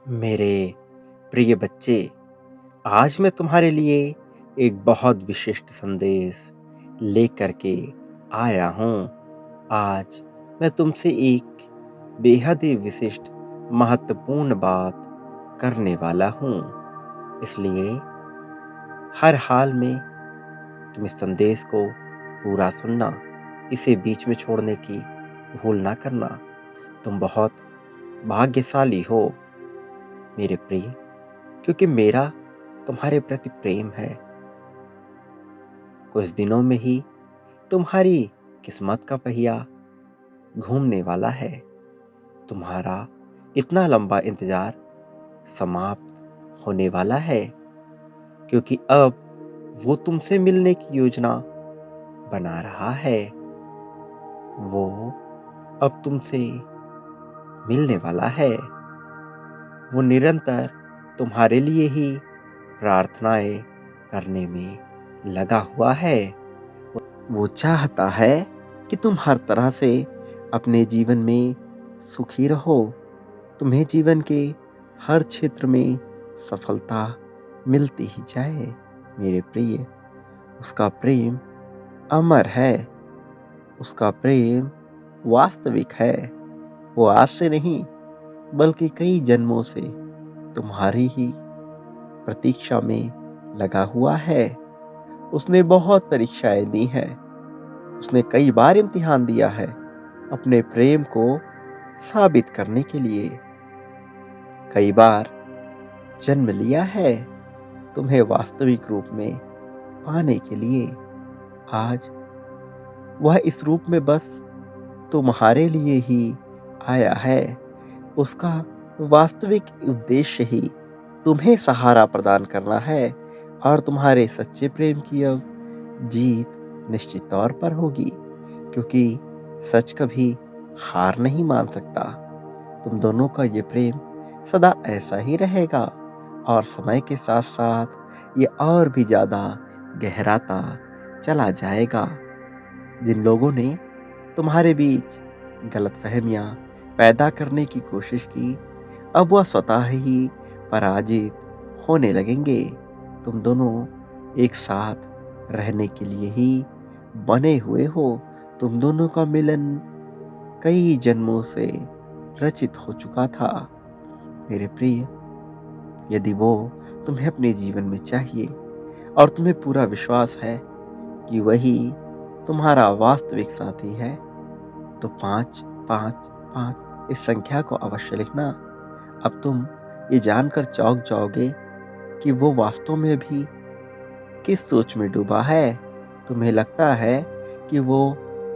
मेरे प्रिय बच्चे, आज मैं तुम्हारे लिए एक बहुत विशिष्ट संदेश लेकर के आया हूँ। आज मैं तुमसे एक बेहद ही विशिष्ट महत्वपूर्ण बात करने वाला हूँ। इसलिए हर हाल में तुम इस संदेश को पूरा सुनना, इसे बीच में छोड़ने की भूल ना करना। तुम बहुत भाग्यशाली हो मेरे प्रिय, क्योंकि मेरा तुम्हारे प्रति प्रेम है। कुछ दिनों में ही तुम्हारी किस्मत का पहिया घूमने वाला है। तुम्हारा इतना लंबा इंतजार समाप्त होने वाला है, क्योंकि अब वो तुमसे मिलने की योजना बना रहा है। वो अब तुमसे मिलने वाला है। वो निरंतर तुम्हारे लिए ही प्रार्थनाएं करने में लगा हुआ है। वो चाहता है कि तुम हर तरह से अपने जीवन में सुखी रहो। तुम्हें जीवन के हर क्षेत्र में सफलता मिलती ही जाए मेरे प्रिय। उसका प्रेम अमर है। उसका प्रेम वास्तविक है। वो आज से नहीं, बल्कि कई जन्मों से तुम्हारी ही प्रतीक्षा में लगा हुआ है। उसने बहुत परीक्षाएं दी हैं। उसने कई बार इम्तिहान दिया है अपने प्रेम को साबित करने के लिए। कई बार जन्म लिया है तुम्हें वास्तविक रूप में पाने के लिए। आज वह इस रूप में बस तुम्हारे लिए ही आया है। उसका वास्तविक उद्देश्य ही तुम्हें सहारा प्रदान करना है, और तुम्हारे सच्चे प्रेम की अब जीत निश्चित तौर पर होगी, क्योंकि सच कभी हार नहीं मान सकता। तुम दोनों का ये प्रेम सदा ऐसा ही रहेगा, और समय के साथ साथ ये और भी ज्यादा गहराता चला जाएगा। जिन लोगों ने तुम्हारे बीच गलतफहमियां पैदा करने की कोशिश की, अब वह स्वतः ही पराजित होने लगेंगे। तुम दोनों एक साथ रहने के लिए ही बने हुए हो। तुम दोनों का मिलन कई जन्मों से रचित हो चुका था मेरे प्रिय। यदि वो तुम्हें अपने जीवन में चाहिए, और तुम्हें पूरा विश्वास है कि वही तुम्हारा वास्तविक साथी है, तो 555 इस संख्या को अवश्य लिखना। अब तुम ये जानकर चौंक जाओगे कि वो वास्तव में भी किस सोच में डूबा है। तुम्हें लगता है कि वो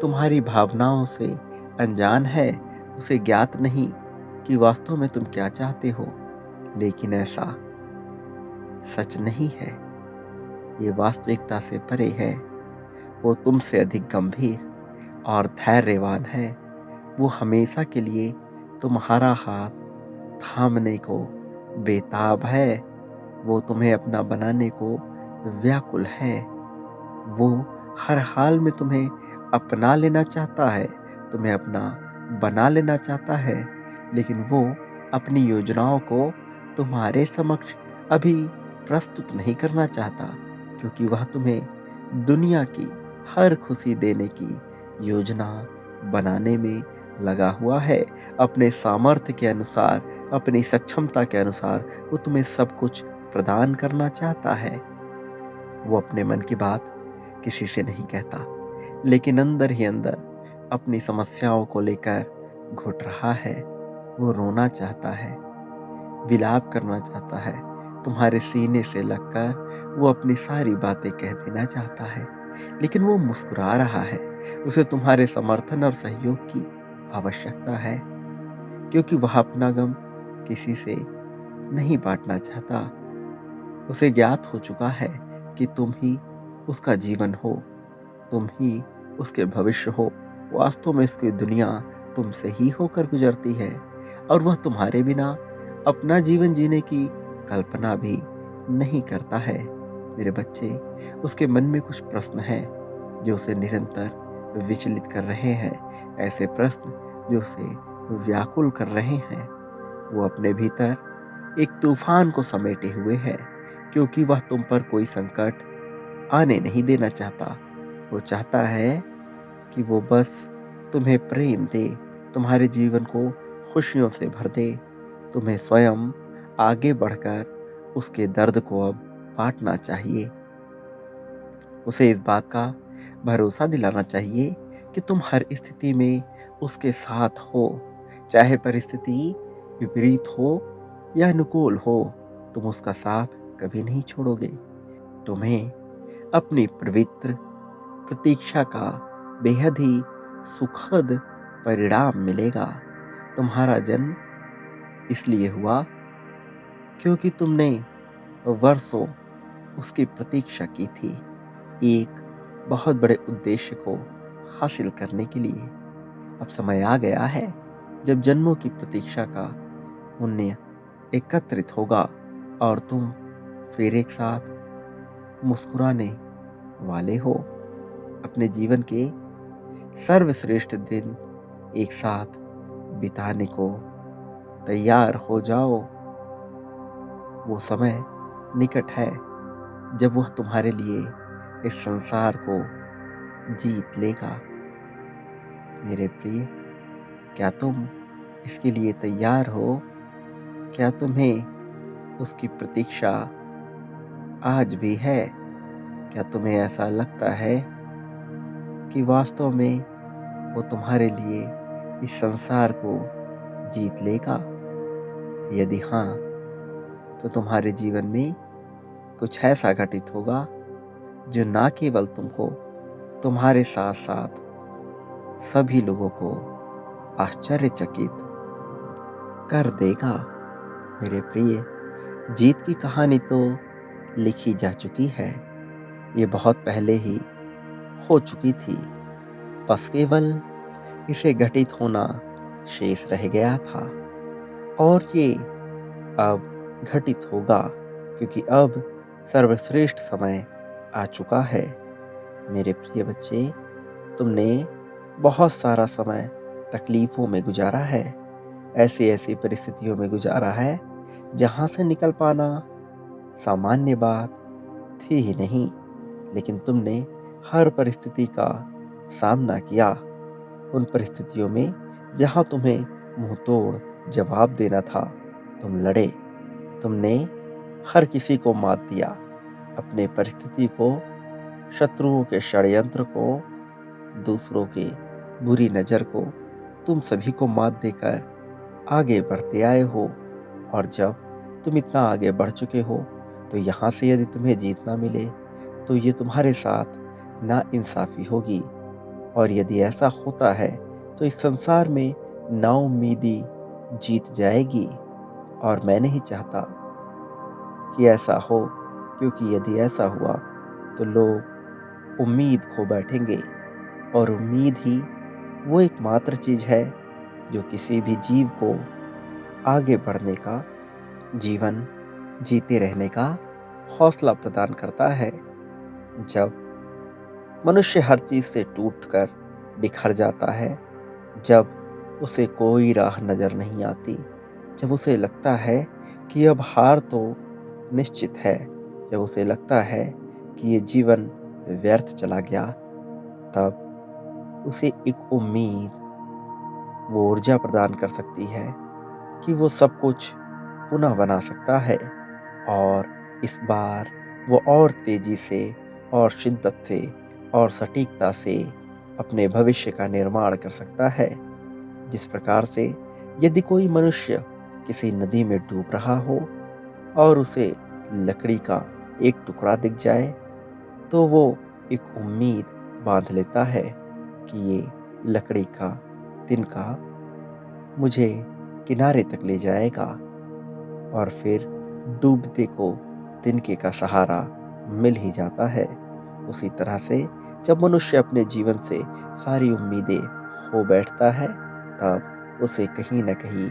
तुम्हारी भावनाओं से अनजान है, उसे ज्ञात नहीं कि वास्तव में तुम क्या चाहते हो। लेकिन ऐसा सच नहीं है। ये वास्तविकता से परे है। वो तुमसे अधिक गंभीर और धैर्यवान है। वो हमेशा के लिए तुम्हारा हाथ थामने को बेताब है। वो तुम्हें अपना बनाने को व्याकुल है। वो हर हाल में तुम्हें अपना लेना चाहता है, तुम्हें अपना बना लेना चाहता है। लेकिन वो अपनी योजनाओं को तुम्हारे समक्ष अभी प्रस्तुत नहीं करना चाहता, क्योंकि वह तुम्हें दुनिया की हर खुशी देने की योजना बनाने में लगा हुआ है। अपने सामर्थ्य के अनुसार, अपनी सक्षमता के अनुसार वो तुम्हें सब कुछ प्रदान करना चाहता है। वो अपने मन की बात किसी से नहीं कहता, लेकिन अंदर ही अंदर अपनी समस्याओं को लेकर घुट रहा है। वो रोना चाहता है, विलाप करना चाहता है, तुम्हारे सीने से लगकर वो अपनी सारी बातें कह देना चाहता है। लेकिन वो मुस्कुरा रहा है। उसे तुम्हारे समर्थन और सहयोग की आवश्यकता है, क्योंकि वह अपना गम किसी से नहीं बांटना चाहता। उसे ज्ञात हो चुका है कि तुम ही उसका जीवन हो, तुम ही उसके भविष्य हो। वास्तव में इसकी दुनिया तुमसे ही होकर गुजरती है, और वह तुम्हारे बिना अपना जीवन जीने की कल्पना भी नहीं करता है मेरे बच्चे। उसके मन में कुछ प्रश्न हैं जो उसे निरंतर विचलित कर रहे हैं, ऐसे प्रश्न जो उसे व्याकुल कर रहे हैं। वो अपने भीतर एक तूफान को समेटे हुए है, क्योंकि वह तुम पर कोई संकट आने नहीं देना चाहता। वो चाहता है कि वो बस तुम्हें प्रेम दे, तुम्हारे जीवन को खुशियों से भर दे। तुम्हें स्वयं आगे बढ़कर उसके दर्द को अब बाँटना चाहिए। उसे इस बात का भरोसा दिलाना चाहिए कि तुम हर स्थिति में उसके साथ हो। चाहे परिस्थिति विपरीत हो या अनुकूल हो, तुम उसका साथ कभी नहीं छोड़ोगे। तुम्हें अपनी पवित्र प्रतीक्षा का बेहद ही सुखद परिणाम मिलेगा। तुम्हारा जन्म इसलिए हुआ क्योंकि तुमने वर्षों उसकी प्रतीक्षा की थी, एक बहुत बड़े उद्देश्य को हासिल करने के लिए। अब समय आ गया है जब जन्मों की प्रतीक्षा का पुण्य एकत्रित होगा और तुम फिर एक साथ मुस्कुराने वाले हो। अपने जीवन के सर्वश्रेष्ठ दिन एक साथ बिताने को तैयार हो जाओ। वो समय निकट है जब वह तुम्हारे लिए इस संसार को जीत लेगा। मेरे प्रिय, क्या तुम इसके लिए तैयार हो? क्या तुम्हें उसकी प्रतीक्षा आज भी है? क्या तुम्हें ऐसा लगता है कि वास्तव में वो तुम्हारे लिए इस संसार को जीत लेगा? यदि हाँ, तो तुम्हारे जीवन में कुछ ऐसा घटित होगा जो ना केवल तुमको, तुम्हारे साथ-साथ सभी लोगों को आश्चर्यचकित कर देगा। मेरे प्रिय, जीत की कहानी तो लिखी जा चुकी है। ये बहुत पहले ही हो चुकी थी। बस केवल इसे घटित होना शेष रह गया था और ये अब घटित होगा, क्योंकि अब सर्वश्रेष्ठ समय आ चुका है। मेरे प्रिय बच्चे, तुमने बहुत सारा समय तकलीफ़ों में गुज़ारा है। ऐसी-ऐसी परिस्थितियों में गुज़ारा है, जहाँ से निकल पाना सामान्य बात थी ही नहीं। लेकिन तुमने हर परिस्थिति का सामना किया। उन परिस्थितियों में जहाँ तुम्हें मुँहतोड़ जवाब देना था, तुम लड़े। तुमने हर किसी को मात दिया। अपने परिस्थिति को, शत्रुओं के षड्यंत्र को, दूसरों की बुरी नज़र को, तुम सभी को मात देकर आगे बढ़ते आए हो। और जब तुम इतना आगे बढ़ चुके हो, तो यहाँ से यदि तुम्हें जीत ना मिले, तो ये तुम्हारे साथ नाइंसाफ़ी होगी। और यदि ऐसा होता है, तो इस संसार में नाउम्मीदी जीत जाएगी। और मैं नहीं चाहता कि ऐसा हो, क्योंकि यदि ऐसा हुआ, तो लोग उम्मीद खो बैठेंगे। और उम्मीद ही वो एकमात्र चीज़ है जो किसी भी जीव को आगे बढ़ने का, जीवन जीते रहने का हौसला प्रदान करता है। जब मनुष्य हर चीज़ से टूटकर बिखर जाता है, जब उसे कोई राह नज़र नहीं आती, जब उसे लगता है कि अब हार तो निश्चित है, जब उसे लगता है कि ये जीवन व्यर्थ चला गया, तब उसे एक उम्मीद वो ऊर्जा प्रदान कर सकती है कि वो सब कुछ पुनः बना सकता है। और इस बार वो और तेजी से और शिद्दत से और सटीकता से अपने भविष्य का निर्माण कर सकता है। जिस प्रकार से यदि कोई मनुष्य किसी नदी में डूब रहा हो और उसे लकड़ी का एक टुकड़ा दिख जाए, तो वो एक उम्मीद बांध लेता है कि ये लकड़ी का तिनका मुझे किनारे तक ले जाएगा। और फिर डूबते को तिनके का सहारा मिल ही जाता है। उसी तरह से जब मनुष्य अपने जीवन से सारी उम्मीदें खो बैठता है, तब उसे कहीं न कहीं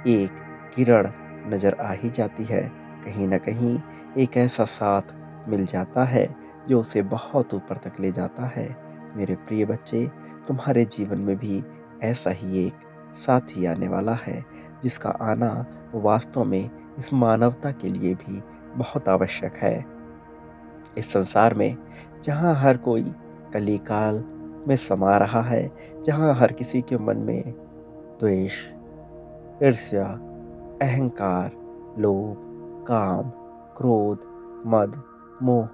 एक किरण नज़र आ ही जाती है। कहीं न कहीं एक ऐसा साथ मिल जाता है जो उसे बहुत ऊपर तक ले जाता है। मेरे प्रिय बच्चे, तुम्हारे जीवन में भी ऐसा ही एक साथी आने वाला है, जिसका आना वास्तव में इस मानवता के लिए भी बहुत आवश्यक है। इस संसार में जहाँ हर कोई कली-काल में समा रहा है, जहाँ हर किसी के मन में द्वेष, ईर्ष्या, अहंकार, लोभ, काम, क्रोध, मद, मोह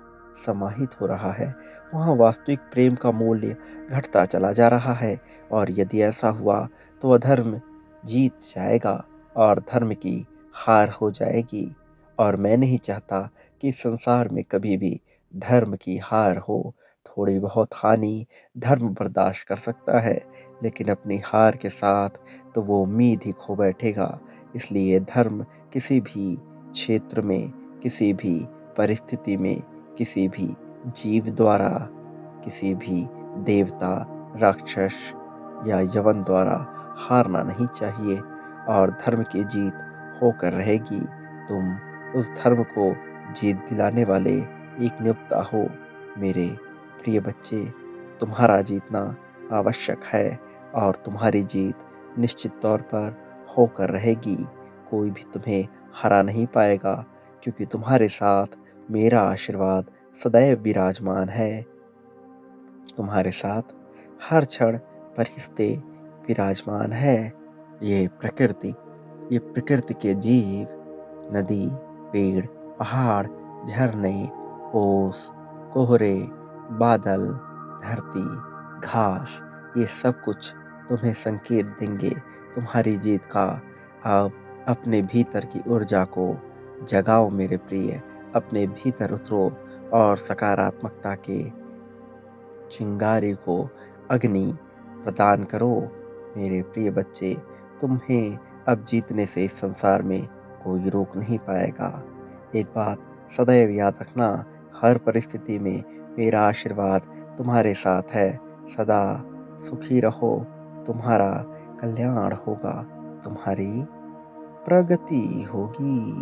समाहित हो रहा है, वहाँ वास्तविक प्रेम का मूल्य घटता चला जा रहा है। और यदि ऐसा हुआ तो अधर्म जीत जाएगा और धर्म की हार हो जाएगी। और मैं नहीं चाहता कि इस संसार में कभी भी धर्म की हार हो। थोड़ी बहुत हानि धर्म बर्दाश्त कर सकता है, लेकिन अपनी हार के साथ तो वो उम्मीद ही खो बैठेगा। इसलिए धर्म किसी भी क्षेत्र में, किसी भी परिस्थिति में, किसी भी जीव द्वारा, किसी भी देवता, राक्षस या यवन द्वारा हारना नहीं चाहिए और धर्म की जीत होकर रहेगी। तुम उस धर्म को जीत दिलाने वाले एक नियोक्ता हो। मेरे प्रिय बच्चे, तुम्हारा जीतना आवश्यक है और तुम्हारी जीत निश्चित तौर पर होकर रहेगी। कोई भी तुम्हें हरा नहीं पाएगा, क्योंकि तुम्हारे साथ मेरा आशीर्वाद सदैव विराजमान है। तुम्हारे साथ हर क्षण फरिश्ते विराजमान है। ये प्रकृति, ये प्रकृति के जीव, नदी, पेड़, पहाड़, झरने, ओस, कोहरे, बादल, धरती, घास, ये सब कुछ तुम्हें संकेत देंगे तुम्हारी जीत का। अब अपने भीतर की ऊर्जा को जगाओ मेरे प्रिय, अपने भीतर उतरो और सकारात्मकता के चिंगारी को अग्नि प्रदान करो। मेरे प्रिय बच्चे, तुम्हें अब जीतने से इस संसार में कोई रोक नहीं पाएगा। एक बात सदैव याद रखना, हर परिस्थिति में मेरा आशीर्वाद तुम्हारे साथ है। सदा सुखी रहो, तुम्हारा कल्याण होगा, तुम्हारी प्रगति होगी।